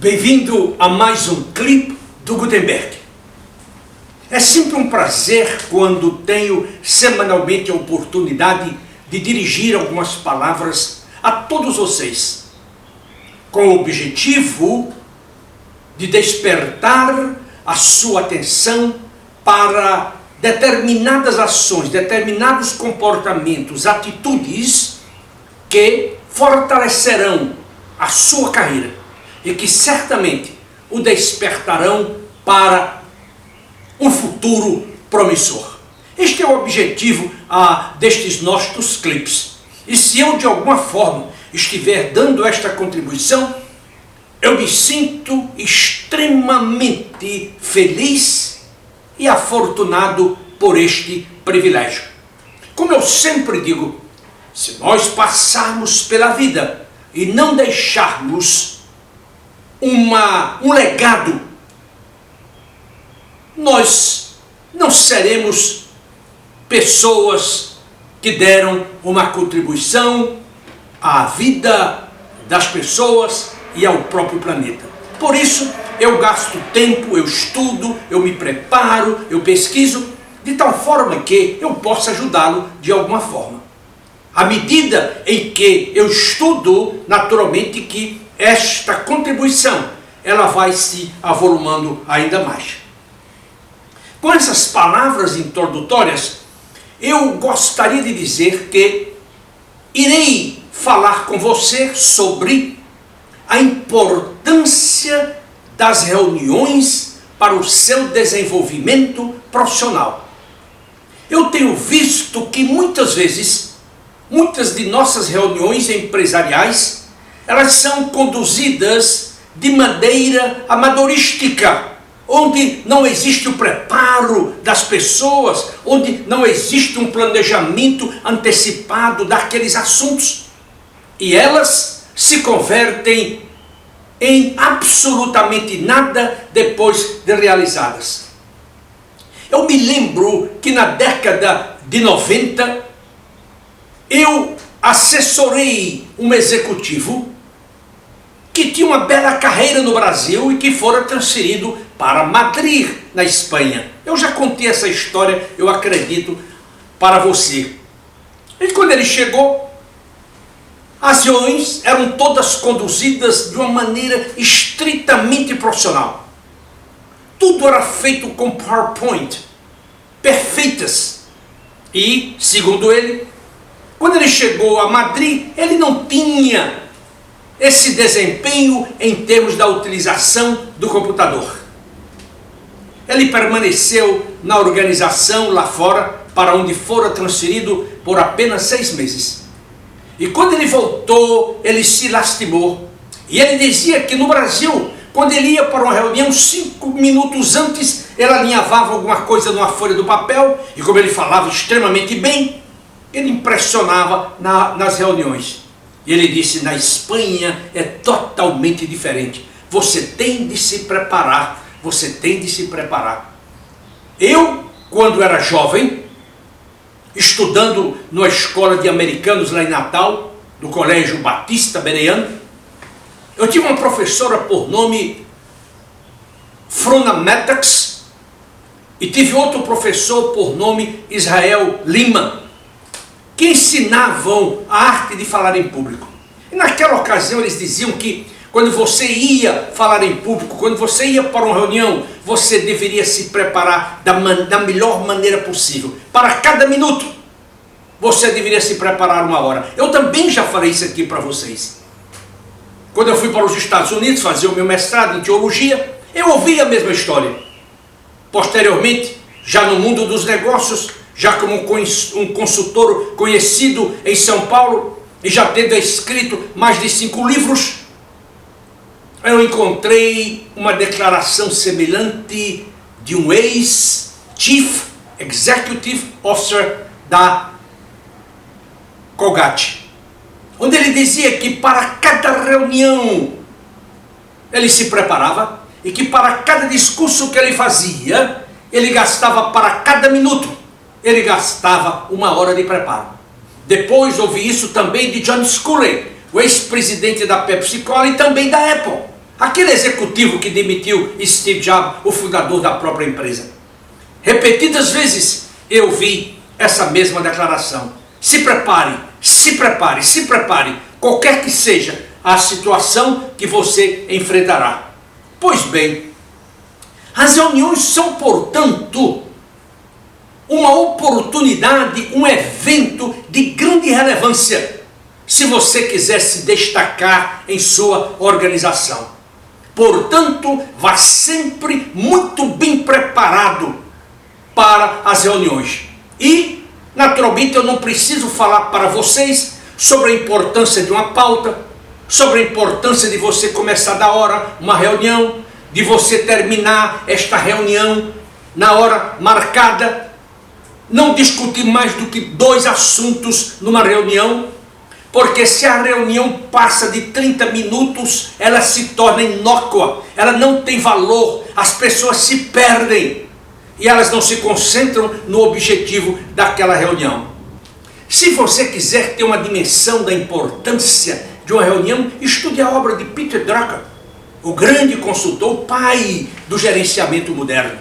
Bem-vindo a mais um clipe do Gutenberg. É sempre um prazer quando tenho semanalmente a oportunidade de dirigir algumas palavras a todos vocês, com o objetivo de despertar a sua atenção para determinadas ações, determinados comportamentos, atitudes que fortalecerão a sua carreira e que certamente o despertarão para um futuro promissor. Este é o objetivo destes nossos clipes. E se eu de alguma forma estiver dando esta contribuição, eu me sinto extremamente feliz e afortunado por este privilégio. Como eu sempre digo, se nós passarmos pela vida e não deixarmos um legado, nós não seremos pessoas que deram uma contribuição à vida das pessoas e ao próprio planeta. Por isso, eu gasto tempo, eu estudo, eu me preparo, eu pesquiso, de tal forma que eu possa ajudá-lo de alguma forma. À medida em que eu estudo, naturalmente que esta contribuição ela vai se avolumando ainda mais. Com essas palavras introdutórias, eu gostaria de dizer que irei falar com você sobre a importância das reuniões para o seu desenvolvimento profissional. Eu tenho visto que muitas vezes, muitas de nossas reuniões empresariais, elas são conduzidas de maneira amadorística, onde não existe o preparo das pessoas, onde não existe um planejamento antecipado daqueles assuntos. E elas se convertem em absolutamente nada depois de realizadas. Eu me lembro que na década de 90, eu assessorei um executivo que tinha uma bela carreira no Brasil e que fora transferido para Madrid, na Espanha. Eu já contei essa história, eu acredito, para você. E quando ele chegou, as reuniões eram todas conduzidas de uma maneira estritamente profissional. Tudo era feito com PowerPoint, perfeitas. E, segundo ele, quando ele chegou a Madrid, ele não tinha esse desempenho em termos da utilização do computador. Ele permaneceu na organização lá fora, para onde fora transferido por apenas 6 meses. E quando ele voltou, ele se lastimou. E ele dizia que no Brasil, quando ele ia para uma reunião, 5 minutos antes, ele alinhavava alguma coisa numa folha do papel, e como ele falava extremamente bem, ele impressionava nas reuniões. E ele disse, na Espanha é totalmente diferente. Você tem de se preparar, você tem de se preparar. Eu, quando era jovem, estudando numa escola de americanos lá em Natal, no Colégio Batista Bereano, eu tive uma professora por nome Frona Metax e tive outro professor por nome Israel Lima, que ensinavam a arte de falar em público. E naquela ocasião eles diziam que quando você ia falar em público, quando você ia para uma reunião, você deveria se preparar da melhor maneira possível. Para cada minuto, você deveria se preparar 1 hora. Eu também já falei isso aqui para vocês. Quando eu fui para os Estados Unidos fazer o meu mestrado em teologia, eu ouvi a mesma história. Posteriormente, já no mundo dos negócios, já como um consultor conhecido em São Paulo, e já tendo escrito mais de 5 livros, eu encontrei uma declaração semelhante de um ex-Chief Executive Officer da Colgate, onde ele dizia que para cada reunião ele se preparava e que para cada discurso que ele fazia, ele gastava para cada minuto, ele gastava 1 hora de preparo. Depois ouvi isso também de John Sculley, o ex-presidente da Pepsi Cola e também da Apple, Aquele executivo que demitiu Steve Jobs, o fundador da própria empresa. Repetidas vezes eu vi essa mesma declaração. Se prepare, se prepare, se prepare, qualquer que seja a situação que você enfrentará. Pois bem, as reuniões são, portanto, uma oportunidade, um evento de grande relevância, se você quiser se destacar em sua organização. Portanto, vá sempre muito bem preparado para as reuniões. E, naturalmente, eu não preciso falar para vocês sobre a importância de uma pauta, sobre a importância de você começar da hora uma reunião, de você terminar esta reunião na hora marcada, não discutir mais do que 2 assuntos numa reunião, porque se a reunião passa de 30 minutos, ela se torna inócua, ela não tem valor, as pessoas se perdem e elas não se concentram no objetivo daquela reunião. Se você quiser ter uma dimensão da importância de uma reunião, estude a obra de Peter Drucker, o grande consultor, o pai do gerenciamento moderno.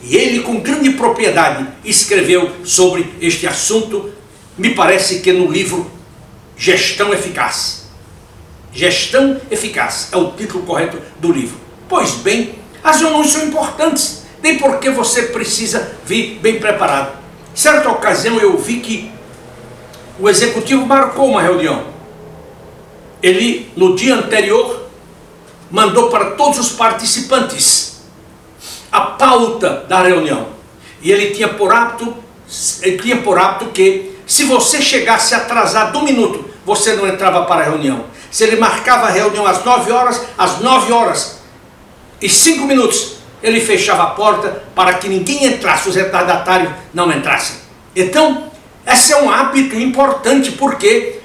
E ele, com grande propriedade, escreveu sobre este assunto, me parece que no livro Gestão Eficaz. Gestão Eficaz é o título correto do livro. Pois bem, as reuniões são importantes, nem porque você precisa vir bem preparado. Certa ocasião eu vi que o executivo marcou uma reunião. Ele, no dia anterior, mandou para todos os participantes a pauta da reunião. E ele tinha por hábito que, se você chegasse atrasado 1 minuto, você não entrava para a reunião. Se ele marcava a reunião às 9 horas, às 9 horas e 5 minutos, ele fechava a porta para que ninguém entrasse, os retardatários não entrassem. Então, esse é um hábito importante, porque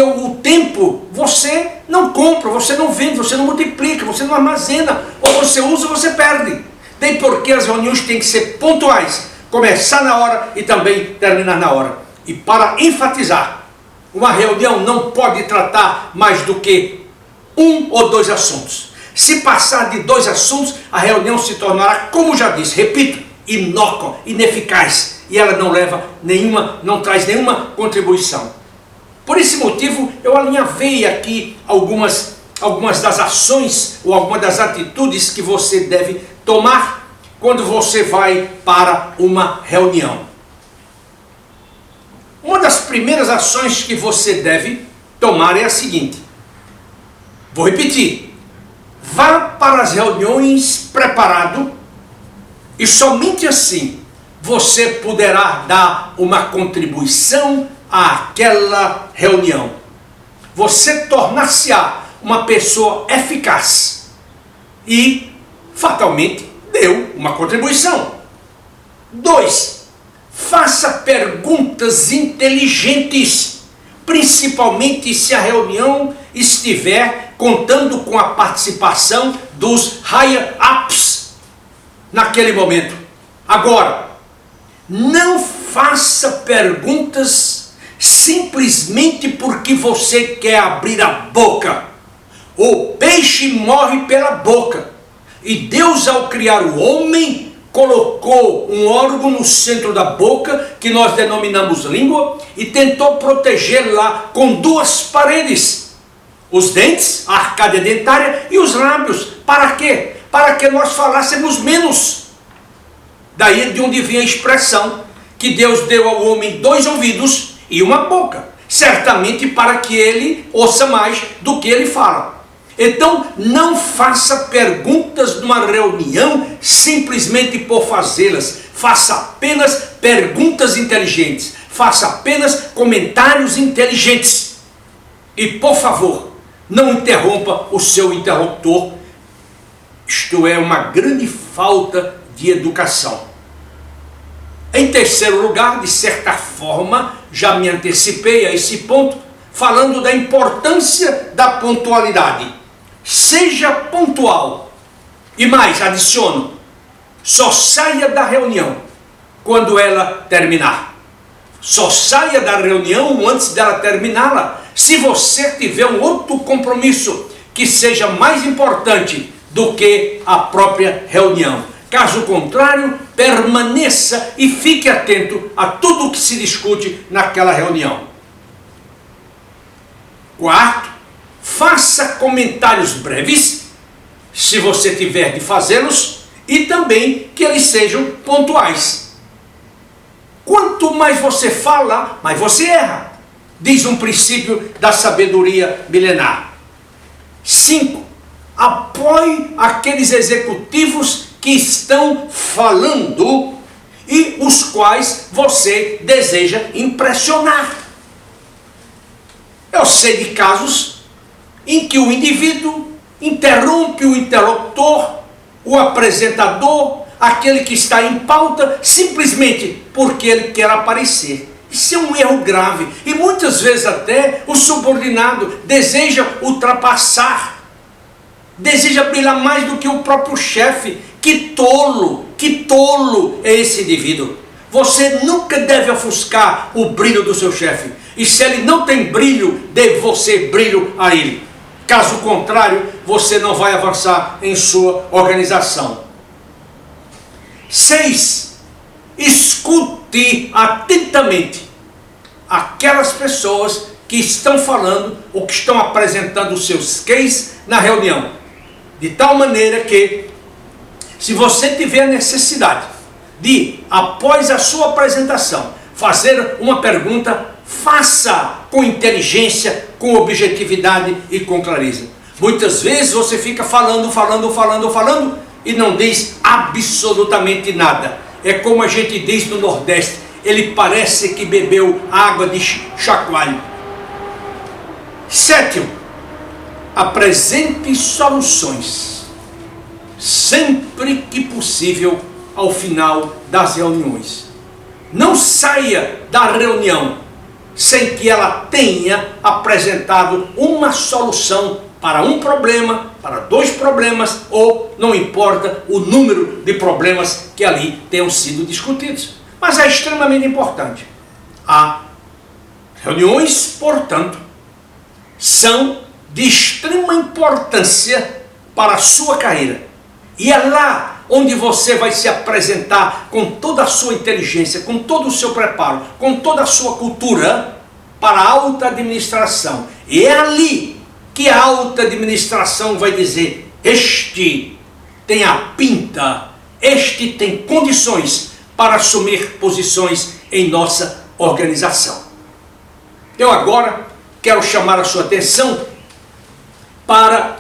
o tempo você não compra, você não vende, você não multiplica, você não armazena, ou você usa ou você perde. Tem porque as reuniões têm que ser pontuais, começar na hora e também terminar na hora. E para enfatizar, uma reunião não pode tratar mais do que 1 ou 2 assuntos. Se passar de 2 assuntos, a reunião se tornará, como já disse, repito, inócua, ineficaz, e ela não traz nenhuma contribuição. Por esse motivo, eu alinhavei aqui algumas das ações ou algumas das atitudes que você deve tomar quando você vai para uma reunião. Uma das primeiras ações que você deve tomar é a seguinte. Vou repetir. Vá para as reuniões preparado e somente assim você poderá dar uma contribuição àquela reunião. Você tornar-se-á uma pessoa eficaz e fatalmente deu uma contribuição. 2. Faça perguntas inteligentes, principalmente se a reunião estiver contando com a participação dos higher-ups naquele momento. Agora, não faça perguntas simplesmente porque você quer abrir a boca. O peixe morre pela boca. E Deus, ao criar o homem, colocou um órgão no centro da boca, que nós denominamos língua, e tentou protegê-la com 2 paredes. Os dentes, a arcádia dentária e os lábios. Para quê? Para que nós falássemos menos. Daí de onde vem a expressão que Deus deu ao homem 2 ouvidos e uma boca. Certamente para que ele ouça mais do que ele fala. Então, não faça perguntas numa reunião simplesmente por fazê-las. Faça apenas perguntas inteligentes. Faça apenas comentários inteligentes. E, por favor, não interrompa o seu interlocutor. Isto é uma grande falta de educação. Em terceiro lugar, de certa forma, já me antecipei a esse ponto, falando da importância da pontualidade. Seja pontual. E mais, adiciono, só saia da reunião quando ela terminar. Só saia da reunião antes dela terminá-la. Se você tiver um outro compromisso que seja mais importante do que a própria reunião. Caso contrário, permaneça e fique atento a tudo o que se discute naquela reunião. Quarto, faça comentários breves, se você tiver de fazê-los, e também que eles sejam pontuais. Quanto mais você fala, mais você erra, diz um princípio da sabedoria milenar. 5. Apoie aqueles executivos que estão falando e os quais você deseja impressionar. Eu sei de casos em que o indivíduo interrompe o interlocutor, o apresentador, aquele que está em pauta, simplesmente porque ele quer aparecer. Isso é um erro grave. E muitas vezes até o subordinado deseja ultrapassar, deseja brilhar mais do que o próprio chefe. Que tolo é esse indivíduo. Você nunca deve ofuscar o brilho do seu chefe. E se ele não tem brilho, dê você brilho a ele. Caso contrário, você não vai avançar em sua organização. 6. Escute atentamente aquelas pessoas que estão falando ou que estão apresentando os seus cases na reunião. De tal maneira que, se você tiver necessidade de, após a sua apresentação, fazer uma pergunta, faça com inteligência, com objetividade e com clareza. Muitas vezes você fica falando e não diz absolutamente nada. É como a gente diz no Nordeste, ele parece que bebeu água de chacoalho. 7. Apresente soluções, sempre que possível, ao final das reuniões. Não saia da reunião sem que ela tenha apresentado uma solução para um problema, para 2 problemas, ou não importa o número de problemas que ali tenham sido discutidos. Mas é extremamente importante. As reuniões, portanto, são de extrema importância para a sua carreira. E é lá onde você vai se apresentar com toda a sua inteligência, com todo o seu preparo, com toda a sua cultura para a alta administração. E é ali que a alta administração vai dizer: este tem a pinta, este tem condições para assumir posições em nossa organização. Eu agora quero chamar a sua atenção para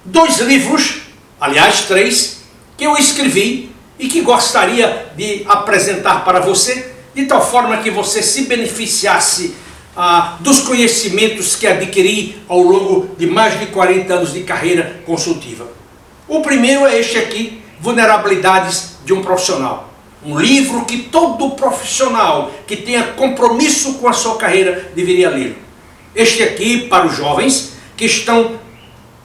2 livros, aliás 3, que eu escrevi e que gostaria de apresentar para você, de tal forma que você se beneficiasse dos conhecimentos que adquiri ao longo de mais de 40 anos de carreira consultiva. O primeiro é este aqui, Vulnerabilidades de um Profissional. Um livro que todo profissional que tenha compromisso com a sua carreira deveria ler. Este aqui para os jovens que estão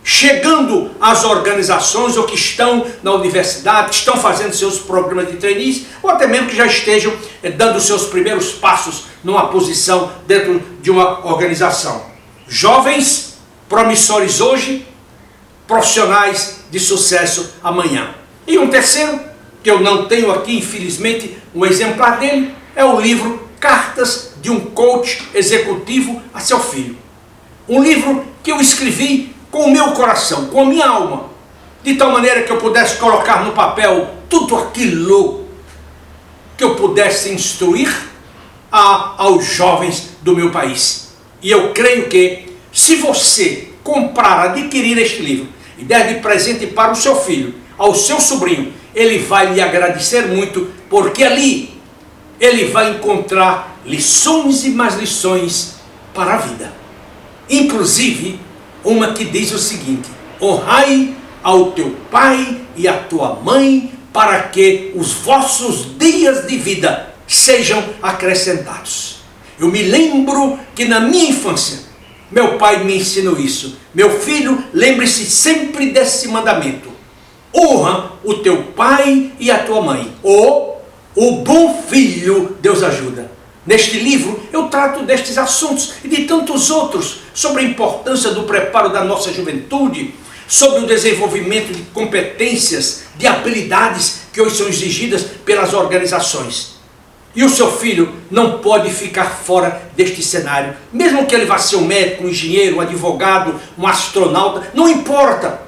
chegando às organizações ou que estão na universidade, que estão fazendo seus programas de trainees, ou até mesmo que já estejam dando seus primeiros passos numa posição dentro de uma organização. Jovens promissores hoje, profissionais de sucesso amanhã. E um terceiro, que eu não tenho aqui, infelizmente, um exemplar dele, é o livro Cartas de um Coach Executivo a Seu Filho. Um livro que eu escrevi com o meu coração, com a minha alma, de tal maneira que eu pudesse colocar no papel tudo aquilo que eu pudesse instruir aos jovens do meu país. E eu creio que, se você comprar, adquirir este livro e der de presente para o seu filho, ao seu sobrinho, ele vai lhe agradecer muito, porque ali ele vai encontrar lições e mais lições para a vida. Inclusive, uma que diz o seguinte: honrai ao teu pai e à tua mãe, para que os vossos dias de vida sejam acrescentados. Eu me lembro que na minha infância, meu pai me ensinou isso. Meu filho, lembre-se sempre desse mandamento: honra o teu pai e a tua mãe. Ou o bom filho, Deus ajuda. Neste livro eu trato destes assuntos e de tantos outros, sobre a importância do preparo da nossa juventude, sobre o desenvolvimento de competências, de habilidades que hoje são exigidas pelas organizações. E o seu filho não pode ficar fora deste cenário, mesmo que ele vá ser um médico, um engenheiro, um advogado, um astronauta, não importa.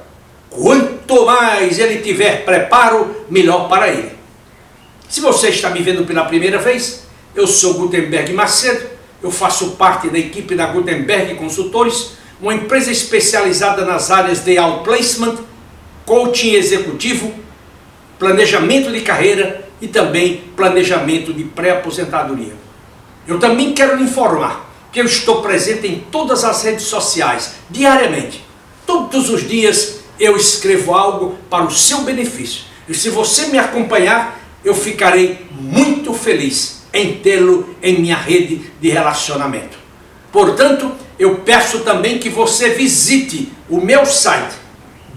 Quanto mais ele tiver preparo, melhor para ele. Se você está me vendo pela primeira vez, eu sou Gutenberg Macedo, eu faço parte da equipe da Gutenberg Consultores, uma empresa especializada nas áreas de outplacement, coaching executivo, planejamento de carreira e também planejamento de pré-aposentadoria. Eu também quero lhe informar que eu estou presente em todas as redes sociais, diariamente. Todos os dias eu escrevo algo para o seu benefício. E se você me acompanhar, eu ficarei muito feliz em tê-lo em minha rede de relacionamento. Portanto, eu peço também que você visite o meu site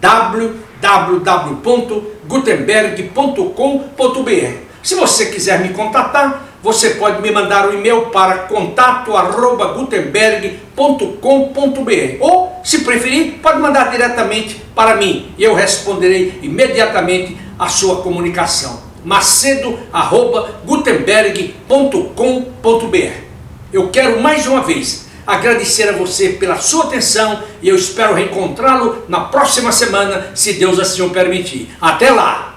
www.gutenberg.com.br. Se você quiser me contatar, você pode me mandar um e-mail para contato@gutenberg.com.br ou, se preferir, pode mandar diretamente para mim e eu responderei imediatamente a sua comunicação. macedo@gutenberg.com.br. Eu quero mais uma vez agradecer a você pela sua atenção e eu espero reencontrá-lo na próxima semana, se Deus assim o permitir. Até lá!